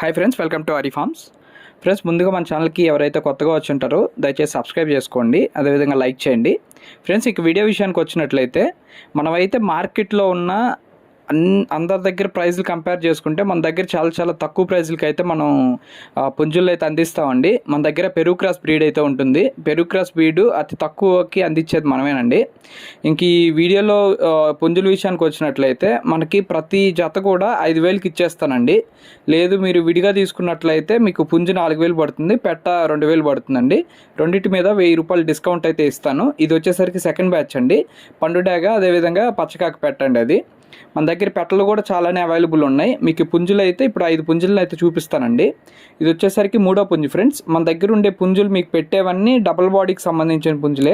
Hi friends, welcome to Hari farms. Friends, ముందుగా మన ఛానల్కి ఎవరైతే కొత్తగా వచ్చి ఉంటారో దయచేసి సబ్స్క్రైబ్ చేసుకోండి, అదేవిధంగా లైక్ చేయండి. ఫ్రెండ్స్, ఇక వీడియో విషయానికి వచ్చినట్లయితే మనమైతే మార్కెట్లో ఉన్న అందరి దగ్గర ప్రైజ్లు కంపేర్ చేసుకుంటే మన దగ్గర చాలా చాలా తక్కువ ప్రైజ్లకి అయితే మనం పుంజులు అయితే అందిస్తామండి. మన దగ్గర పెరుగు క్రాస్ బ్రీడ్ అయితే ఉంటుంది. పెరుగు క్రాస్ బ్రీడ్ అతి తక్కువకి అందించేది మనమేనండి. ఇంక ఈ వీడియోలో పుంజుల విషయానికి వచ్చినట్లయితే మనకి ప్రతి జత కూడా 5,000కి ఇచ్చేస్తానండి. లేదు మీరు విడిగా తీసుకున్నట్లయితే మీకు పుంజు 4,000 పడుతుంది, పెట్ట 2,000 పడుతుందండి. రెండింటి మీద 1,000 రూపాయలు డిస్కౌంట్ అయితే ఇస్తాను. ఇది వచ్చేసరికి సెకండ్ బ్యాచ్ అండి. పండుడాగా అదేవిధంగా పచ్చకాకి పెట్టండి. అది మన దగ్గర పెట్టలు కూడా చాలానే అవైలబుల్ ఉన్నాయి. మీకు పుంజులు అయితే ఇప్పుడు 5 పుంజులను అయితే చూపిస్తానండి. ఇది వచ్చేసరికి 3వ పుంజు. ఫ్రెండ్స్, మన దగ్గర ఉండే పుంజులు మీకు పెట్టేవన్నీ డబుల్ బాడీకి సంబంధించిన పుంజులే,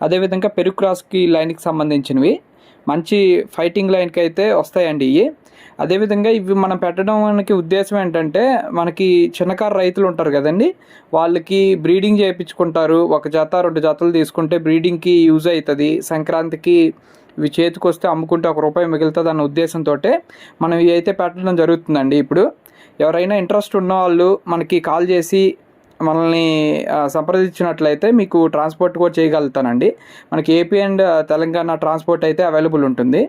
అదేవిధంగా పెరుగు క్రాస్కి లైన్కి సంబంధించినవి. మంచి ఫైటింగ్ లైన్కి అయితే వస్తాయండి ఇవి. అదేవిధంగా ఇవి మనం పెట్టడానికి ఉద్దేశం ఏంటంటే, మనకి చిన్నకారు రైతులు ఉంటారు కదండి, వాళ్ళకి బ్రీడింగ్ చేయించుకుంటారు. ఒక జత 2 జతలు తీసుకుంటే బ్రీడింగ్కి యూజ్ అవుతుంది. సంక్రాంతికి ఇవి చేతికి వస్తే అమ్ముకుంటే ₹1 మిగులుతుంది అన్న ఉద్దేశంతో మనం ఇవి అయితే పెట్టడం జరుగుతుందండి. ఇప్పుడు ఎవరైనా ఇంట్రెస్ట్ ఉన్న వాళ్ళు మనకి కాల్ చేసి మనల్ని సంప్రదించినట్లయితే మీకు ట్రాన్స్పోర్ట్ కూడా చేయగలుగుతానండి. మనకి ఏపీ అండ్ తెలంగాణ ట్రాన్స్పోర్ట్ అయితే అవైలబుల్ ఉంటుంది.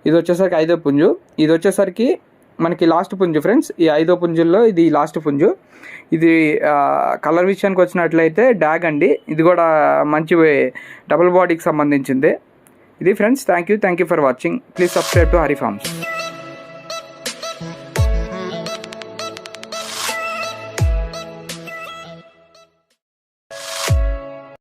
ఇది వచ్చేసరికి 5వ పుంజు. ఇది వచ్చేసరికి మనకి లాస్ట్ పుంజు. ఫ్రెండ్స్, ఈ 5వ పుంజుల్లో ఇది లాస్ట్ పుంజు. ఇది కలర్ విషయానికి వచ్చినట్లయితే డాగ్ అండి. ఇది కూడా మంచి డబుల్ బాడీకి సంబంధించింది. ఇది friends, thank you for watching. Please subscribe to Hari forms.